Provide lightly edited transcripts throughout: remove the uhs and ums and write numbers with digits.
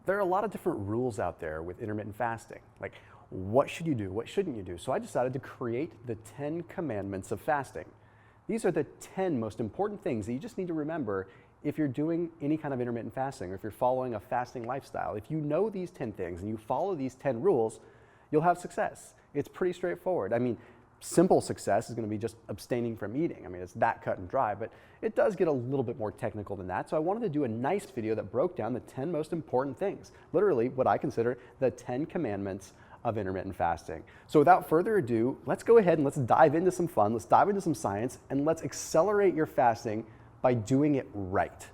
there are a lot of different rules out there with intermittent fasting. Like, what should you do? What shouldn't you do? So I decided to create the 10 commandments of fasting. These are the 10 most important things that you just need to remember if you're doing any kind of intermittent fasting or if you're following a fasting lifestyle. If you know these 10 things and you follow these 10 rules, you'll have success. It's pretty straightforward. I mean, simple success is going to be just abstaining from eating. I mean, it's that cut and dry, but it does get a little bit more technical than that. So I wanted to do a nice video that broke down the 10 most important things, literally what I consider the 10 commandments of intermittent fasting. So without further ado, let's go ahead and let's dive into some fun, let's dive into some science, and let's accelerate your fasting by doing it right.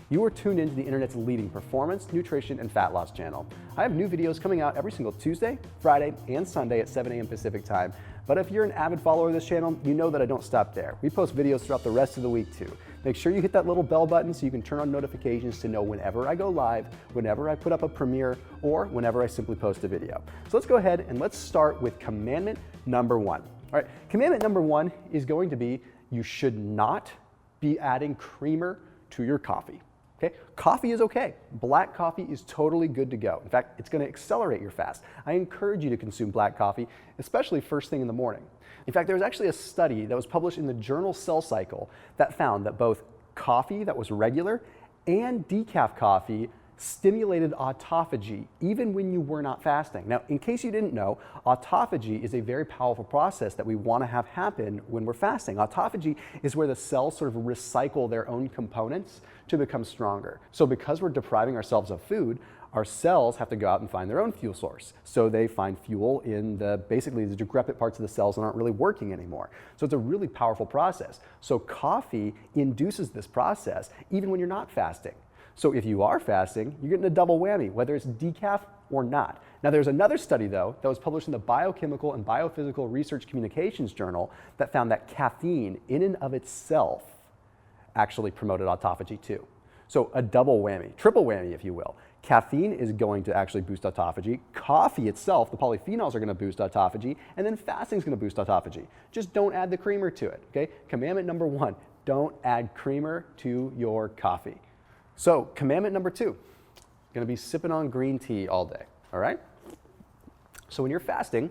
You are tuned into the internet's leading performance, nutrition, and fat loss channel. I have new videos coming out every single Tuesday, Friday, and Sunday at 7 a.m. Pacific time. But if you're an avid follower of this channel, you know that I don't stop there. We post videos throughout the rest of the week too. Make sure you hit that little bell button so you can turn on notifications to know whenever I go live, whenever I put up a premiere, or whenever I simply post a video. So let's go ahead and let's start with commandment number 1. All right, commandment number 1 is going to be you should not be adding creamer to your coffee. Okay? Coffee is okay. Black coffee is totally good to go. In fact, it's going to accelerate your fast. I encourage you to consume black coffee, especially first thing in the morning. In fact, there was actually a study that was published in the journal Cell Cycle that found that both coffee that was regular and decaf coffee stimulated autophagy even when you were not fasting. Now, in case you didn't know, autophagy is a very powerful process that we want to have happen when we're fasting. Autophagy is where the cells sort of recycle their own components to become stronger. So because we're depriving ourselves of food, our cells have to go out and find their own fuel source. So they find fuel in basically the decrepit parts of the cells that aren't really working anymore. So it's a really powerful process. So coffee induces this process even when you're not fasting. So if you are fasting, you're getting a double whammy, whether it's decaf or not. Now there's another study though that was published in the Biochemical and Biophysical Research Communications Journal that found that caffeine in and of itself actually promoted autophagy too. So a double whammy, triple whammy if you will. Caffeine is going to actually boost autophagy. Coffee itself, the polyphenols are going to boost autophagy, and then fasting is going to boost autophagy. Just don't add the creamer to it, okay? Commandment number 1, don't add creamer to your coffee. So commandment number 2, going to be sipping on green tea all day, all right? So when you're fasting,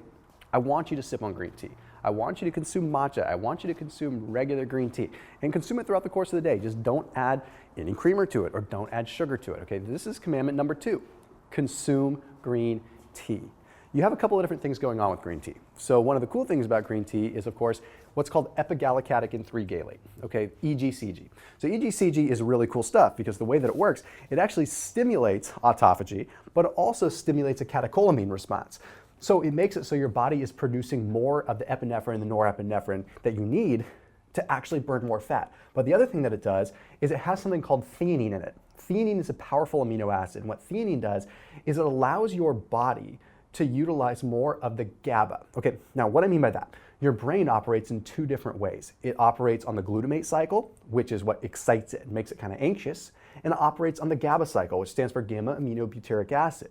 I want you to sip on green tea. I want you to consume matcha. I want you to consume regular green tea and consume it throughout the course of the day. Just don't add any creamer to it or don't add sugar to it, okay? This is commandment number 2, consume green tea. You have a couple of different things going on with green tea. So one of the cool things about green tea is, of course, what's called epigallocatechin 3 galate, okay, EGCG. So EGCG is really cool stuff because the way that it works, it actually stimulates autophagy, but it also stimulates a catecholamine response. So it makes it so your body is producing more of the epinephrine and the norepinephrine that you need to actually burn more fat. But the other thing that it does is it has something called theanine in it. Theanine is a powerful amino acid, and what theanine does is it allows your body to utilize more of the GABA. Okay, now what I mean by that, your brain operates in 2 different ways. It operates on the glutamate cycle, which is what excites it and makes it kind of anxious, and it operates on the GABA cycle, which stands for gamma aminobutyric acid.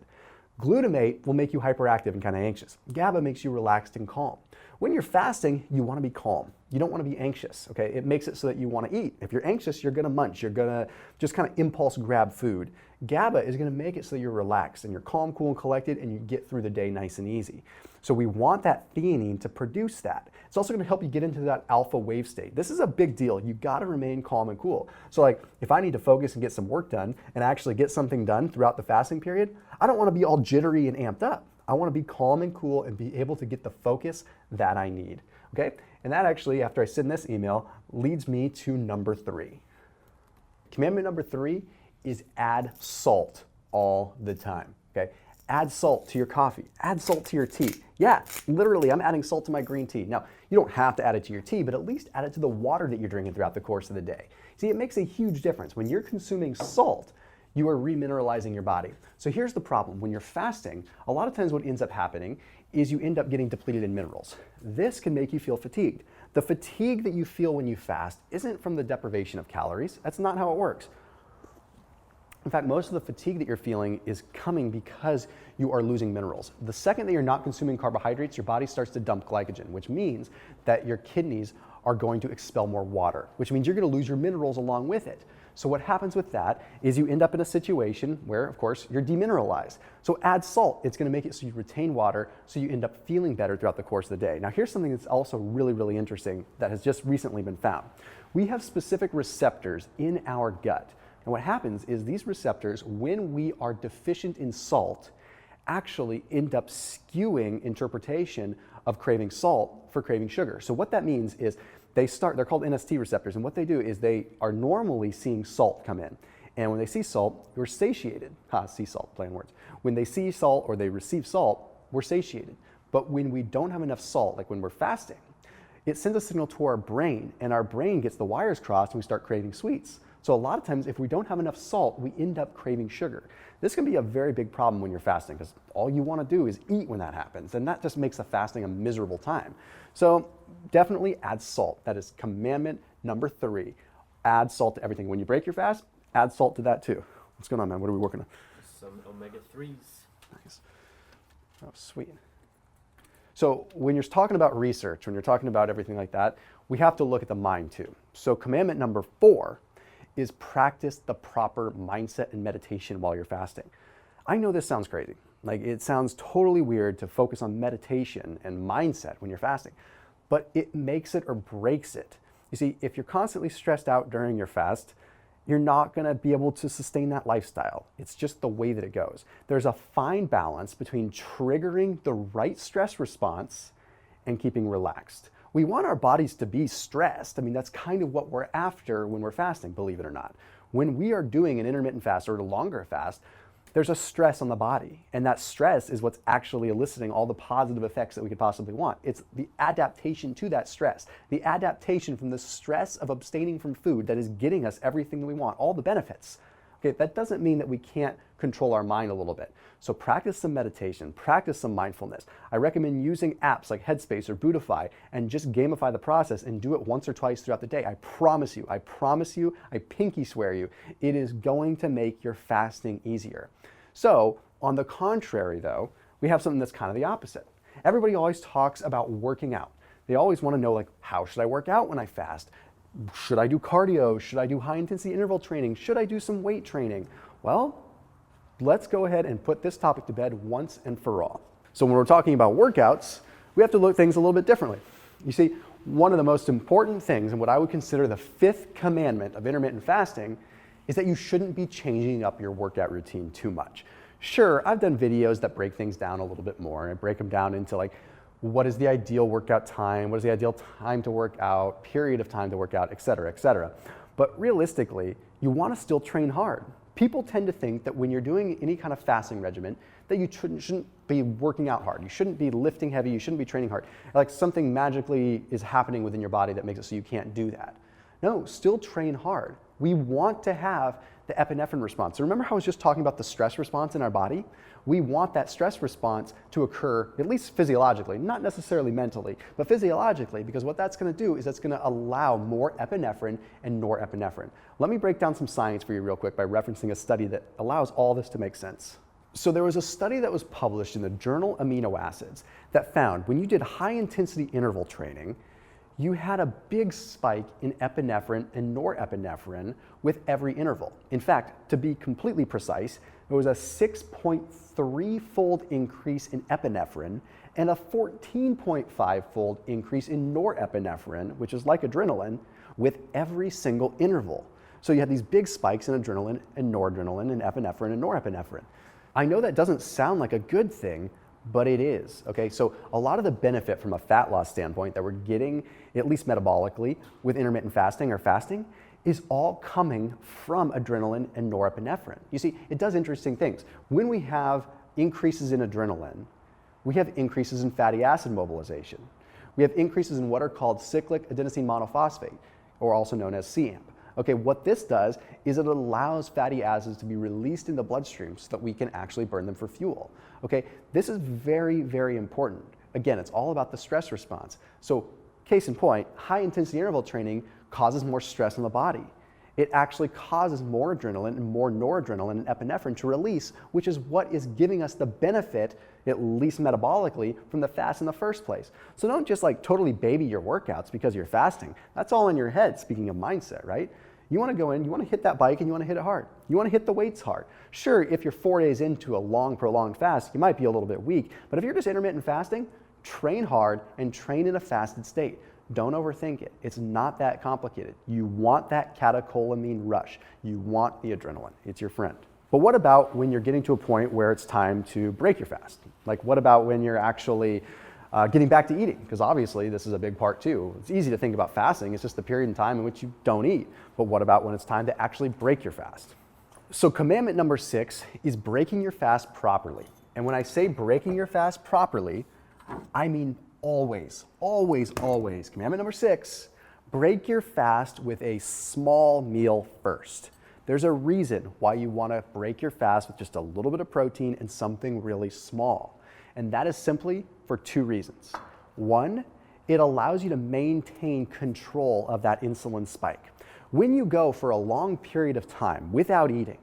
Glutamate will make you hyperactive and kind of anxious. GABA makes you relaxed and calm. When you're fasting, you want to be calm. You don't want to be anxious, okay? It makes it so that you want to eat. If you're anxious, you're going to munch. You're going to just kind of impulse grab food. GABA is going to make it so you're relaxed and you're calm, cool, and collected, and you get through the day nice and easy. So we want that theanine to produce that. It's also going to help you get into that alpha wave state. This is a big deal. You've got to remain calm and cool. So like if I need to focus and get some work done and actually get something done throughout the fasting period, I don't want to be all jittery and amped up. I want to be calm and cool and be able to get the focus that I need, okay? And that actually, after I send this email, leads me to number 3. Commandment number 3 is add salt all the time, okay? Add salt to your coffee, add salt to your tea. Yeah, literally, I'm adding salt to my green tea. Now, you don't have to add it to your tea, but at least add it to the water that you're drinking throughout the course of the day. See, it makes a huge difference. When you're consuming salt, you are remineralizing your body. So here's the problem. When you're fasting, a lot of times what ends up happening is you end up getting depleted in minerals. This can make you feel fatigued. The fatigue that you feel when you fast isn't from the deprivation of calories. That's not how it works. In fact, most of the fatigue that you're feeling is coming because you are losing minerals. The second that you're not consuming carbohydrates, your body starts to dump glycogen, which means that your kidneys are going to expel more water, which means you're going to lose your minerals along with it. So what happens with that is you end up in a situation where, of course, you're demineralized. So add salt. It's going to make it so you retain water, so you end up feeling better throughout the course of the day. Now, here's something that's also really, really interesting that has just recently been found. We have specific receptors in our gut. And what happens is these receptors, when we are deficient in salt, actually end up skewing interpretation of craving salt for craving sugar. So what that means is they're called NST receptors, and what they do is they are normally seeing salt come in. And when they see salt, you're satiated. See salt, play on words. When they see salt or they receive salt, we're satiated. But when we don't have enough salt, like when we're fasting, it sends a signal to our brain, and our brain gets the wires crossed and we start craving sweets. So a lot of times, if we don't have enough salt, we end up craving sugar. This can be a very big problem when you're fasting, because all you want to do is eat when that happens, and that just makes the fasting a miserable time. So definitely add salt. That is commandment number 3. Add salt to everything. When you break your fast, add salt to that too. What's going on, man? What are we working on? Some omega-3s. Nice. Oh, sweet. So when you're talking about research, when you're talking about everything like that, we have to look at the mind too. So commandment number 4 is practice the proper mindset and meditation while you're fasting. I know this sounds crazy. Like, it sounds totally weird to focus on meditation and mindset when you're fasting, but it makes it or breaks it. You see, if you're constantly stressed out during your fast, you're not going to be able to sustain that lifestyle. It's just the way that it goes. There's a fine balance between triggering the right stress response and keeping relaxed. We want our bodies to be stressed. I mean, that's kind of what we're after when we're fasting, believe it or not. When we are doing an intermittent fast or a longer fast, there's a stress on the body, and that stress is what's actually eliciting all the positive effects that we could possibly want. It's the adaptation to that stress, the adaptation from the stress of abstaining from food that is getting us everything that we want, all the benefits. Okay, that doesn't mean that we can't control our mind a little bit. So practice some meditation, practice some mindfulness. I recommend using apps like Headspace or Buddhify and just gamify the process and do it once or twice throughout the day. I promise you, I pinky swear you, it is going to make your fasting easier. So on the contrary though, we have something that's kind of the opposite. Everybody always talks about working out. They always want to know, like, how should I work out when I fast? Should I do cardio? Should I do high intensity interval training? Should I do some weight training? Well, let's go ahead and put this topic to bed once and for all. So when we're talking about workouts, we have to look at things a little bit differently. You see, one of the most important things, and what I would consider the 5th commandment of intermittent fasting, is that you shouldn't be changing up your workout routine too much. Sure, I've done videos that break things down a little bit more and break them down into, like, what is the ideal workout time? What is the ideal time to work out, period of time to work out, et cetera, et cetera. But realistically, you want to still train hard. People tend to think that when you're doing any kind of fasting regimen, that you shouldn't be working out hard. You shouldn't be lifting heavy. You shouldn't be training hard. Like something magically is happening within your body that makes it so you can't do that. No, still train hard. We want to have the epinephrine response. So remember how I was just talking about the stress response in our body? We want that stress response to occur, at least physiologically, not necessarily mentally, but physiologically, because what that's going to do is that's going to allow more epinephrine and norepinephrine. Let me break down some science for you real quick by referencing a study that allows all this to make sense. So there was a study that was published in the journal Amino Acids that found when you did high intensity interval training, you had a big spike in epinephrine and norepinephrine with every interval. In fact, to be completely precise, it was a 6.3-fold increase in epinephrine and a 14.5-fold increase in norepinephrine, which is like adrenaline, with every single interval. So you had these big spikes in adrenaline and noradrenaline and epinephrine and norepinephrine. I know that doesn't sound like a good thing, but it is, okay? So a lot of the benefit from a fat loss standpoint that we're getting, at least metabolically, with intermittent fasting or fasting, is all coming from adrenaline and norepinephrine. You see, it does interesting things. When we have increases in adrenaline, we have increases in fatty acid mobilization. We have increases in what are called cyclic adenosine monophosphate, or also known as CAMP. Okay, what this does is it allows fatty acids to be released in the bloodstream so that we can actually burn them for fuel. Okay, this is very, very important. Again, it's all about the stress response. So, case in point, high intensity interval training causes more stress in the body. It actually causes more adrenaline and more noradrenaline and epinephrine to release, which is what is giving us the benefit, at least metabolically, from the fast in the first place. So don't just like totally baby your workouts because you're fasting. That's all in your head, speaking of mindset, right? You want to go in, you want to hit that bike and you want to hit it hard. You want to hit the weights hard. Sure, if you're 4 days into a long, prolonged fast, you might be a little bit weak, but if you're just intermittent fasting, train hard and train in a fasted state. Don't overthink it. It's not that complicated. You want that catecholamine rush. You want the adrenaline. It's your friend. But what about when you're getting to a point where it's time to break your fast? Like what about when you're actually getting back to eating? Because obviously this is a big part too. It's easy to think about fasting. It's just the period in time in which you don't eat. But what about when it's time to actually break your fast? So commandment number 6 is breaking your fast properly. And when I say breaking your fast properly, I mean always, always, always. Commandment number 6, break your fast with a small meal first. There's a reason why you want to break your fast with just a little bit of protein and something really small. And that is simply for 2 reasons. 1, it allows you to maintain control of that insulin spike. When you go for a long period of time without eating,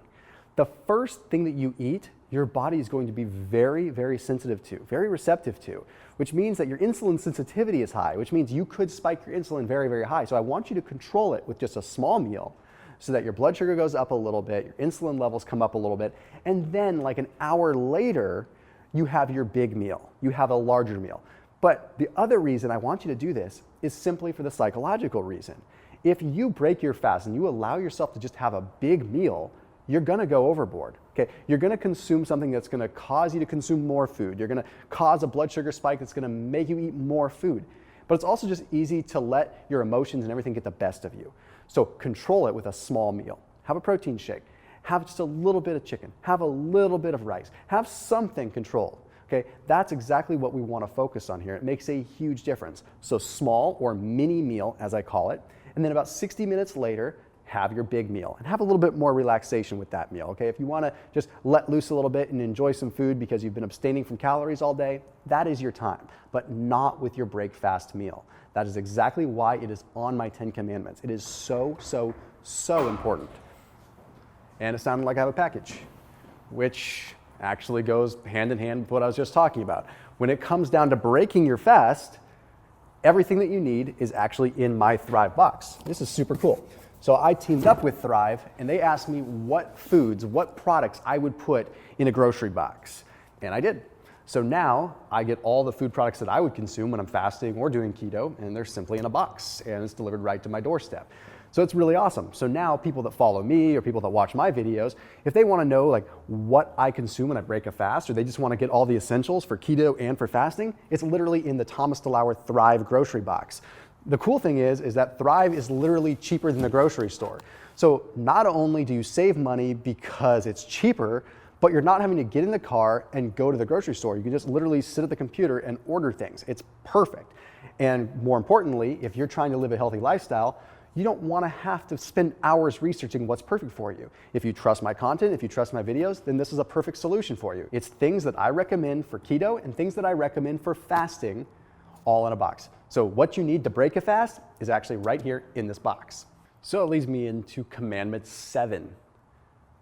the first thing that you eat, your body is going to be very, very sensitive to, very receptive to, which means that your insulin sensitivity is high, which means you could spike your insulin very, very high. So I want you to control it with just a small meal so that your blood sugar goes up a little bit, your insulin levels come up a little bit, and then like an hour later, you have your big meal, you have a larger meal. But the other reason I want you to do this is simply for the psychological reason. If you break your fast and you allow yourself to just have a big meal, you're gonna go overboard, okay? You're gonna consume something that's gonna cause you to consume more food. You're gonna cause a blood sugar spike that's gonna make you eat more food. But it's also just easy to let your emotions and everything get the best of you. So control it with a small meal. Have a protein shake. Have just a little bit of chicken. Have a little bit of rice. Have something controlled, okay? That's exactly what we wanna focus on here. It makes a huge difference. So small or mini meal, as I call it, and then about 60 minutes later, have your big meal and have a little bit more relaxation with that meal, okay? If you wanna just let loose a little bit and enjoy some food because you've been abstaining from calories all day, that is your time, but not with your break fast meal. That is exactly why it is on my 10 commandments. It is so, so, so important. And it sounded like I have a package, which actually goes hand in hand with what I was just talking about. When it comes down to breaking your fast, everything that you need is actually in my Thrive box. This is super cool. So I teamed up with Thrive and they asked me what foods, what products I would put in a grocery box. And I did. So now I get all the food products that I would consume when I'm fasting or doing keto, and they're simply in a box and it's delivered right to my doorstep. So it's really awesome. So now people that follow me or people that watch my videos, if they want to know like what I consume when I break a fast, or they just want to get all the essentials for keto and for fasting, it's literally in the Thomas DeLauer Thrive grocery box. The cool thing is that Thrive is literally cheaper than the grocery store. So not only do you save money because it's cheaper, but you're not having to get in the car and go to the grocery store. You can just literally sit at the computer and order things. It's perfect. And more importantly, if you're trying to live a healthy lifestyle, you don't want to have to spend hours researching what's perfect for you. If you trust my content, if you trust my videos, then this is a perfect solution for you. It's things that I recommend for keto and things that I recommend for fasting, all in a box. So what you need to break a fast is actually right here in this box. So it leads me into commandment 7.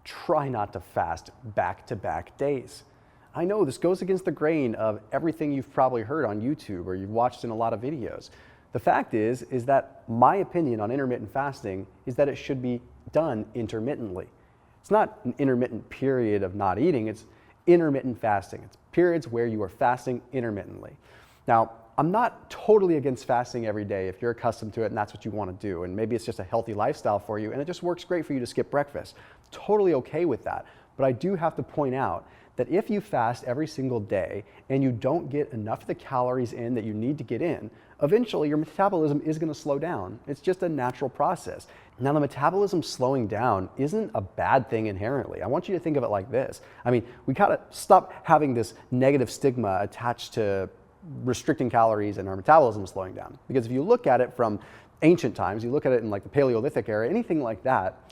Try not to fast back-to-back days. I know this goes against the grain of everything you've probably heard on YouTube or you've watched in a lot of videos. The fact is that my opinion on intermittent fasting is that it should be done intermittently. It's not an intermittent period of not eating, it's intermittent fasting. It's periods where you are fasting intermittently. Now, I'm not totally against fasting every day if you're accustomed to it and that's what you want to do, and maybe it's just a healthy lifestyle for you and it just works great for you to skip breakfast. Totally okay with that, but I do have to point out that if you fast every single day and you don't get enough of the calories in that you need to get in, eventually your metabolism is going to slow down. It's just a natural process. Now, the metabolism slowing down isn't a bad thing inherently. I want you to think of it like this. I mean, we gotta stop having this negative stigma attached to restricting calories and our metabolism slowing down. Because if you look at it from ancient times, you look at it in like the Paleolithic era, anything like that,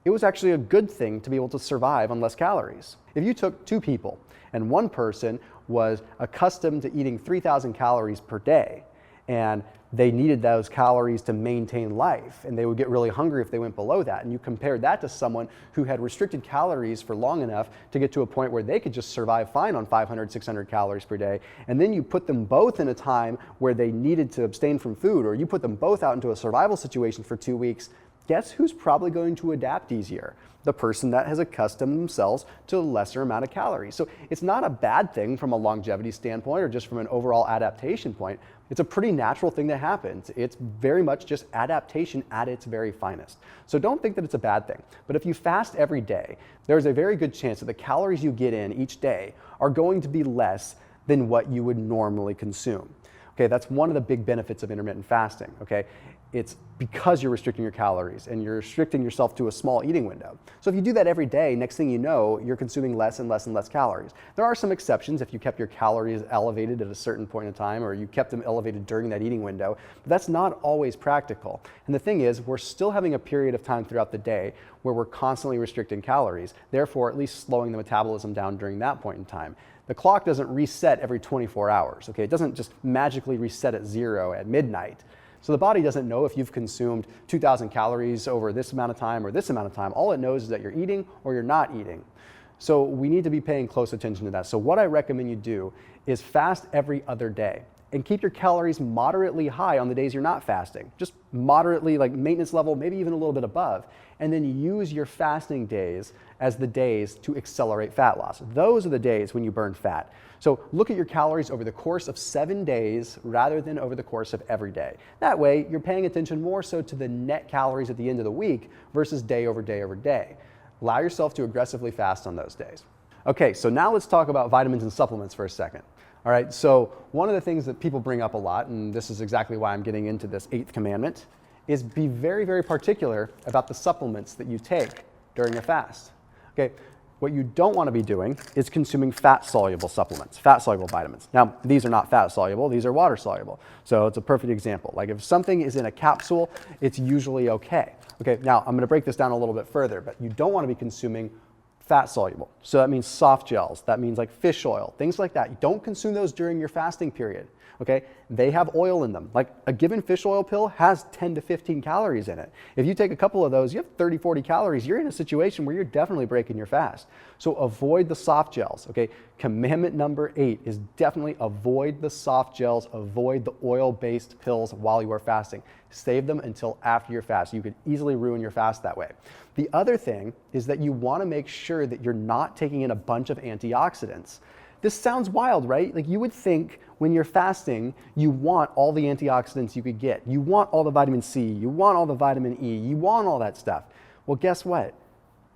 it was actually a good thing to be able to survive on less calories. If you took 2 people and one person was accustomed to eating 3,000 calories per day and they needed those calories to maintain life and they would get really hungry if they went below that, and you compared that to someone who had restricted calories for long enough to get to a point where they could just survive fine on 500, 600 calories per day, and then you put them both in a time where they needed to abstain from food, or you put them both out into a survival situation for 2 weeks, Guess who's probably going to adapt easier? The person that has accustomed themselves to a lesser amount of calories. So it's not a bad thing from a longevity standpoint or just from an overall adaptation point. It's a pretty natural thing that happens. It's very much just adaptation at its very finest. So don't think that it's a bad thing. But if you fast every day, there's a very good chance that the calories you get in each day are going to be less than what you would normally consume. Okay, that's one of the big benefits of intermittent fasting, okay? It's because you're restricting your calories and you're restricting yourself to a small eating window. So if you do that every day, next thing you know, you're consuming less and less and less calories. There are some exceptions if you kept your calories elevated at a certain point in time or you kept them elevated during that eating window, but that's not always practical. And the thing is, we're still having a period of time throughout the day where we're constantly restricting calories, therefore at least slowing the metabolism down during that point in time. The clock doesn't reset every 24 hours, okay? It doesn't just magically reset at 0 at midnight. So the body doesn't know if you've consumed 2,000 calories over this amount of time or this amount of time. All it knows is that you're eating or you're not eating. So we need to be paying close attention to that. So what I recommend you do is fast every other day and keep your calories moderately high on the days you're not fasting. Just moderately, like maintenance level, maybe even a little bit above. And then use your fasting days as the days to accelerate fat loss. Those are the days when you burn fat. So look at your calories over the course of 7 days rather than over the course of every day. That way, you're paying attention more so to the net calories at the end of the week versus day over day over day. Allow yourself to aggressively fast on those days. Okay, so now let's talk about vitamins and supplements for a second. All right, so one of the things that people bring up a lot, and this is exactly why I'm getting into this 8th commandment, is be very, very particular about the supplements that you take during a fast. Okay, what you don't want to be doing is consuming fat-soluble supplements, fat-soluble vitamins. Now, these are not fat-soluble, these are water-soluble. So it's a perfect example. Like if something is in a capsule, it's usually okay. Okay, now I'm going to break this down a little bit further, but you don't want to be consuming fat-soluble. So that means soft gels, that means like fish oil, things like that. You don't consume those during your fasting period. Okay, they have oil in them. Like a given fish oil pill has 10 to 15 calories in it. If you take a couple of those, you have 30, 40 calories. You're in a situation where you're definitely breaking your fast. So avoid the soft gels, okay? Commandment number 8 is definitely avoid the soft gels, avoid the oil-based pills while you are fasting. Save them until after your fast. You could easily ruin your fast that way. The other thing is that you want to make sure that you're not taking in a bunch of antioxidants. This sounds wild, right? Like you would think when you're fasting, you want all the antioxidants you could get. You want all the vitamin C, you want all the vitamin E, you want all that stuff. Well, guess what?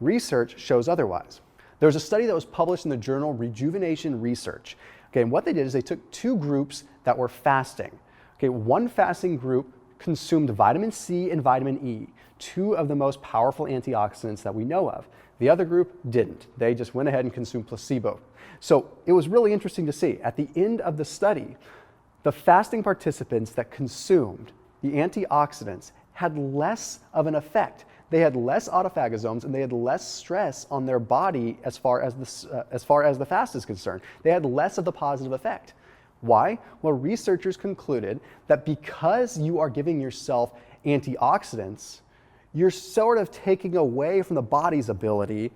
Research shows otherwise. There was a study that was published in the journal Rejuvenation Research. Okay, and what they did is they took 2 groups that were fasting. Okay, one fasting group consumed vitamin C and vitamin E, 2 of the most powerful antioxidants that we know of. The other group didn't. They just went ahead and consumed placebo. So it was really interesting to see. At the end of the study, the fasting participants that consumed the antioxidants had less of an effect. They had less autophagosomes and they had less stress on their body as far as the fast is concerned. They had less of the positive effect. Why? Well, researchers concluded that because you are giving yourself antioxidants, you're sort of taking away from the body's ability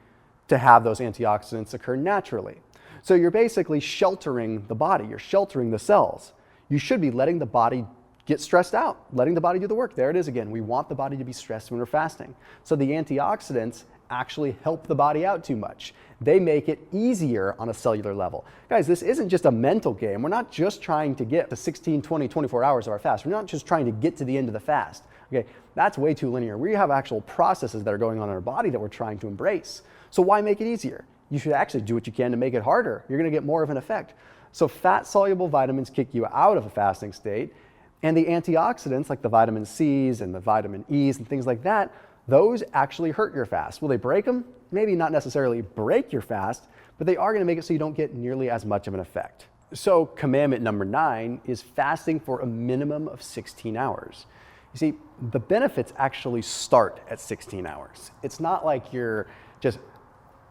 to have those antioxidants occur naturally. So you're basically sheltering the body, you're sheltering the cells. You should be letting the body get stressed out, letting the body do the work. There it is again. We want the body to be stressed when we're fasting. So the antioxidants actually help the body out too much. They make it easier on a cellular level. Guys, this isn't just a mental game. We're not just trying to get to 16, 20, 24 hours of our fast. We're not just trying to get to the end of the fast. Okay, that's way too linear. We have actual processes that are going on in our body that we're trying to embrace. So why make it easier? You should actually do what you can to make it harder. You're going to get more of an effect. So fat-soluble vitamins kick you out of a fasting state, and the antioxidants like the vitamin C's and the vitamin E's and things like that, those actually hurt your fast. Will they break them? Maybe not necessarily break your fast, but they are going to make it so you don't get nearly as much of an effect. So commandment number 9 is fasting for a minimum of 16 hours. You see, the benefits actually start at 16 hours. It's not like you're just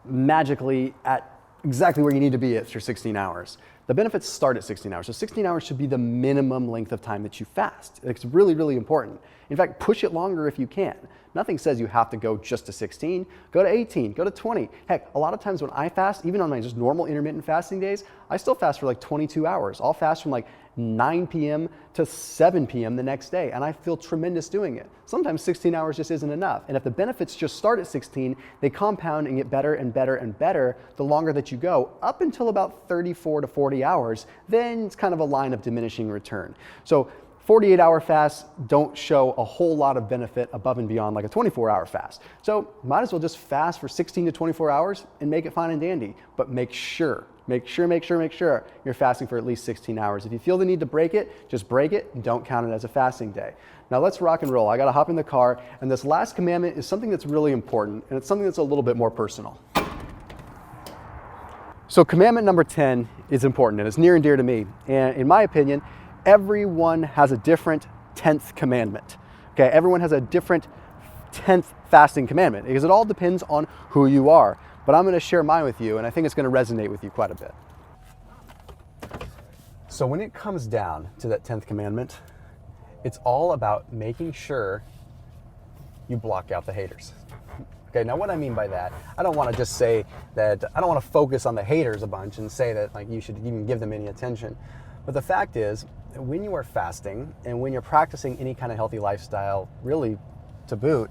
magically at exactly where you need to be after 16 hours. The benefits start at 16 hours. So 16 hours should be the minimum length of time that you fast. It's really, really important. In fact, push it longer if you can. Nothing says you have to go just to 16. Go to 18, go to 20. Heck, a lot of times when I fast, even on my just normal intermittent fasting days, I still fast for like 22 hours. I'll fast from like 9 p.m. to 7 p.m. the next day, and I feel tremendous doing it. Sometimes 16 hours just isn't enough. And if the benefits just start at 16, they compound and get better and better and better the longer that you go, up until about 34 to 40 hours. Then it's kind of a line of diminishing return. So 48-hour fasts don't show a whole lot of benefit above and beyond like a 24-hour fast. So might as well just fast for 16 to 24 hours and make it fine and dandy. But make sure you're fasting for at least 16 hours. If you feel the need to break it, just break it and don't count it as a fasting day. Now let's rock and roll. I gotta hop in the car, and this last commandment is something that's really important, and it's something that's a little bit more personal. So commandment number 10 is important, and it's near and dear to me. And in my opinion, everyone has a different 10th commandment. Okay, everyone has a different 10th fasting commandment because it all depends on who you are. But I'm going to share mine with you, and I think it's going to resonate with you quite a bit. So when it comes down to that 10th commandment, it's all about making sure you block out the haters. Okay, now what I mean by that, I don't want to just say that, I don't want to focus on the haters a bunch and say that like you should even give them any attention. But the fact is, when you are fasting and when you're practicing any kind of healthy lifestyle, really to boot,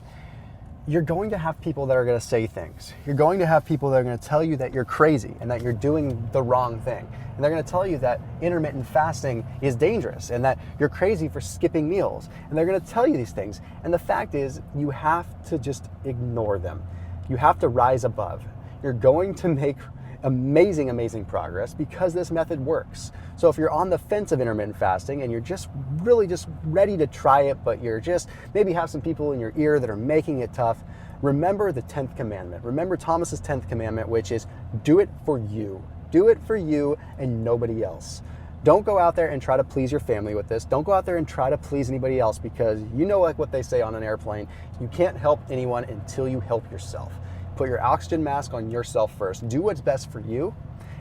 you're going to have people that are going to say things. You're going to have people that are going to tell you that you're crazy and that you're doing the wrong thing. And they're going to tell you that intermittent fasting is dangerous and that you're crazy for skipping meals. And they're going to tell you these things. And the fact is, you have to just ignore them. You have to rise above. You're going to make amazing progress because this method works. So if you're on the fence of intermittent fasting and you're just really just ready to try it, but you're just maybe have some people in your ear that are making it tough, remember the 10th commandment. Remember Thomas's 10th commandment, which is do it for you. Do it for you and nobody else. Don't go out there and try to please your family with this. Don't go out there and try to please anybody else, because you know like what they say on an airplane, you can't help anyone until you help yourself. Put your oxygen mask on yourself first. Do what's best for you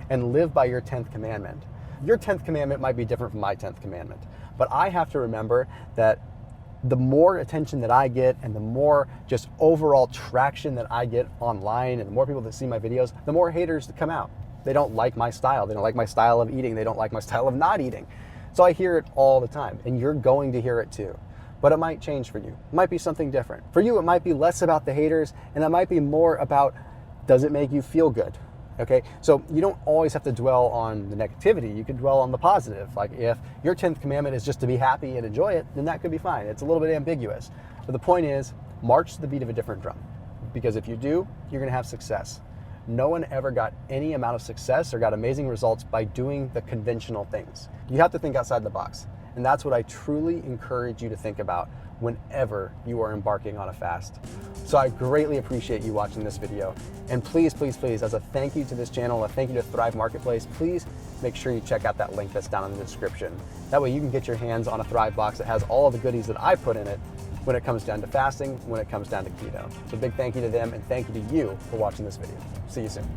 and live by your 10th commandment. Your 10th commandment might be different from my 10th commandment, but I have to remember that the more attention that I get and the more just overall traction that I get online and the more people that see my videos, the more haters that come out. They don't like my style. They don't like my style of eating. They don't like my style of not eating. So I hear it all the time, and you're going to hear it too. But it might change for you. It might be something different. For you, it might be less about the haters, and it might be more about, does it make you feel good? Okay, so you don't always have to dwell on the negativity. You can dwell on the positive. Like if your 10th commandment is just to be happy and enjoy it, then that could be fine. It's a little bit ambiguous. But the point is, march to the beat of a different drum. Because if you do, you're gonna have success. No one ever got any amount of success or got amazing results by doing the conventional things. You have to think outside the box. And that's what I truly encourage you to think about whenever you are embarking on a fast. So I greatly appreciate you watching this video. And please, as a thank you to this channel, a thank you to Thrive Marketplace, please make sure you check out that link that's down in the description. That way you can get your hands on a Thrive box that has all of the goodies that I put in it when it comes down to fasting, when it comes down to keto. So big thank you to them, and thank you to you for watching this video. See you soon.